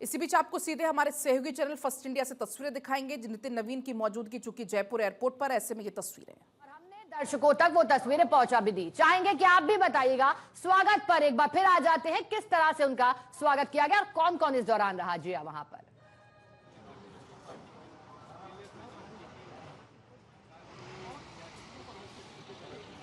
इसी बीच आपको सीधे हमारे सहयोगी चैनल फर्स्ट इंडिया से तस्वीरें दिखाएंगे। नितिन नवीन की मौजूदगी चूंकि जयपुर एयरपोर्ट पर, ऐसे में ये तस्वीरें हैं और हमने दर्शकों तक वो तस्वीरें पहुंचा भी दी। चाहेंगे कि आप भी बताइएगा स्वागत पर एक बार फिर आ जाते हैं, किस तरह से उनका स्वागत किया गया और कौन कौन इस दौरान रहा जी वहां पर।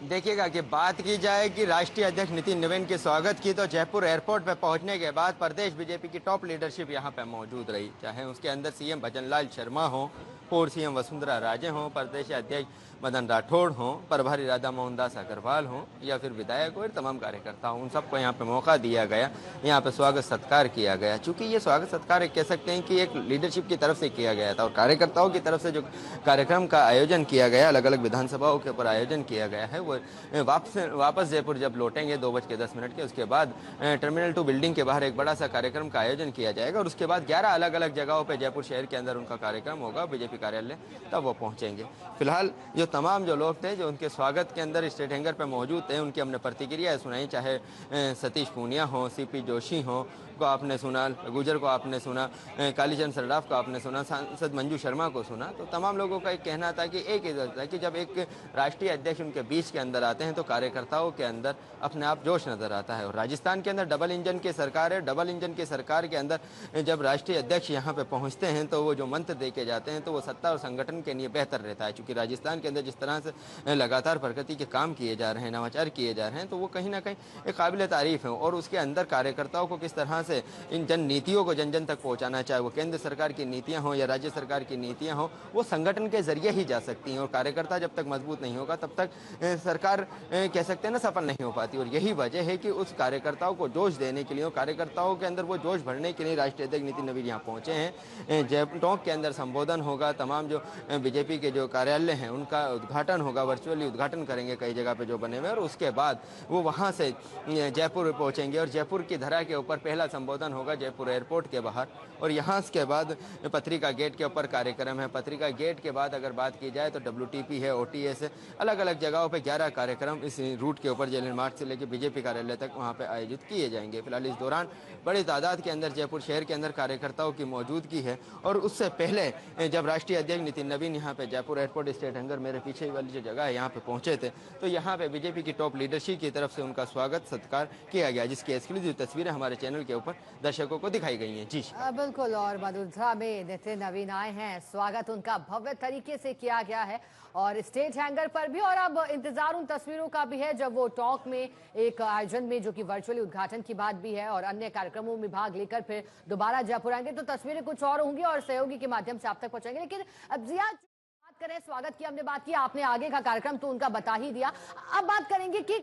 देखिएगा कि बात की जाए कि राष्ट्रीय अध्यक्ष नितिन नवीन के स्वागत की, तो जयपुर एयरपोर्ट पर पहुंचने के बाद प्रदेश बीजेपी की टॉप लीडरशिप यहां पर मौजूद रही। चाहे उसके अंदर सीएम भजनलाल शर्मा हो, पूर्व सीएम वसुंधरा राजे हों, प्रदेश अध्यक्ष मदन राठौड़ हों, प्रभारी राधा मोहनदास अग्रवाल हों या फिर विधायक और तमाम कार्यकर्ता हों, उन सबको यहाँ पे मौका दिया गया, यहाँ पे स्वागत सत्कार किया गया। चूँकि ये स्वागत सत्कार एक कह सकते हैं कि एक लीडरशिप की तरफ से किया गया था और कार्यकर्ताओं की तरफ से जो कार्यक्रम का आयोजन किया गया, अलग अलग विधानसभाओं के ऊपर आयोजन किया गया है, वो वापस जयपुर जब लौटेंगे 2:10 के, उसके बाद टर्मिनल 2 बिल्डिंग के बाहर एक बड़ा सा कार्यक्रम का आयोजन किया जाएगा और उसके बाद 11 अलग अलग जगहों पर जयपुर शहर के अंदर उनका कार्यक्रम होगा, बीजेपी कार्यालय, तब वो पहुंचेंगे। फिलहाल जो तमाम जो लोग थे जो उनके स्वागत के अंदर स्टेट हैंगर पे मौजूद थे, उनकी हमने प्रतिक्रिया सुनाई। चाहे सतीश पूनिया हो, सीपी जोशी हो को आपने सुना, गुजर को आपने सुना, कालीचंद सरडाफ को आपने सुना, सांसद मंजू शर्मा को सुना, तो तमाम लोगों का एक कहना था कि एक इधर था कि जब एक राष्ट्रीय अध्यक्ष उनके बीच के अंदर आते हैं तो कार्यकर्ताओं के अंदर अपने आप जोश नजर आता है। और राजस्थान के अंदर डबल इंजन की सरकार है, डबल इंजन की सरकार के अंदर जब राष्ट्रीय अध्यक्ष यहाँ पे पहुँचते हैं तो वो जो मंत्र दे के जाते हैं तो वो सत्ता और संगठन के लिए बेहतर रहता है। चूँकि राजस्थान के अंदर जिस तरह से लगातार प्रगति के काम किए जा रहे हैं, नवाचार किए जा रहे हैं, तो वो कहीं ना कहीं एक काबिल तारीफ है। और उसके अंदर कार्यकर्ताओं को किस तरह से इन जन नीतियों को जन जन तक पहुंचाना, चाहे वो केंद्र सरकार की नीतियां हो या राज्य सरकार की नीतियां हो, वो संगठन के जरिए ही जा सकती हैं। और कार्यकर्ता जब तक मजबूत नहीं होगा तब तक सरकार कह सकते हैं ना सफल नहीं हो पाती। और यही वजह है कि उस कार्यकर्ताओं को जोश देने के लिए, कार्यकर्ताओं के अंदर वो जोश भरने के लिए राष्ट्रीय अध्यक्ष नितिन नवीन यहाँ पहुंचे हैं। जयपुर टोंक के अंदर संबोधन होगा, तमाम जो बीजेपी के जो कार्यालय हैं उनका उद्घाटन होगा, वर्चुअली उद्घाटन करेंगे कई जगह पे जो बने हुए, और उसके बाद वो वहाँ से जयपुर पहुँचेंगे और जयपुर की धरा के ऊपर पहला संबोधन होगा जयपुर एयरपोर्ट के बाहर। और यहाँ के बाद पत्रिका गेट के ऊपर कार्यक्रम है। पत्रिका गेट के बाद अगर बात की जाए तो WTP है, OTS है, अलग अलग जगहों पे 11 कार्यक्रम इस रूट के ऊपर जेल मार्च से लेकर बीजेपी कार्यालय तक वहाँ पे आयोजित किए जाएंगे। फिलहाल इस दौरान बड़ी तादाद के अंदर जयपुर शहर के अंदर कार्यकर्ताओं की मौजूदगी है। और उससे पहले जब राष्ट्रीय अध्यक्ष नितिन नवीन यहाँ पे जयपुर एयरपोर्ट स्टेट हैंगर, मेरे पीछे वाली जो जगह है, यहाँ पे पहुंचे थे, तो यहाँ पे बीजेपी की टॉप लीडरशिप की तरफ से उनका स्वागत सत्कार किया गया, जिसकी एक्सक्लूसिव तस्वीरें हमारे चैनल के ऊपर दर्शकों को दिखाई गई हैं। जी बिल्कुल। और वडोदरा में नितिन नवीन आए हैं, स्वागत उनका भव्य तरीके से किया गया है और स्टेट हैंगर पर भी। और अब इंतजार उन तस्वीरों का भी है जब वो टॉक में एक आयोजन में, जो कि वर्चुअली उद्घाटन की बात भी है, और अन्य कार्यक्रमों में भाग लेकर फिर दोबारा जयपुर आएंगे, तो तस्वीरें कुछ और होंगी और सहयोगी के माध्यम से आप तक पहुंचाएंगे। लेकिन अब जिया बात करें, स्वागत की हमने बात की, आपने आगे का कार्यक्रम तो उनका बता ही दिया, अब बात करेंगे कि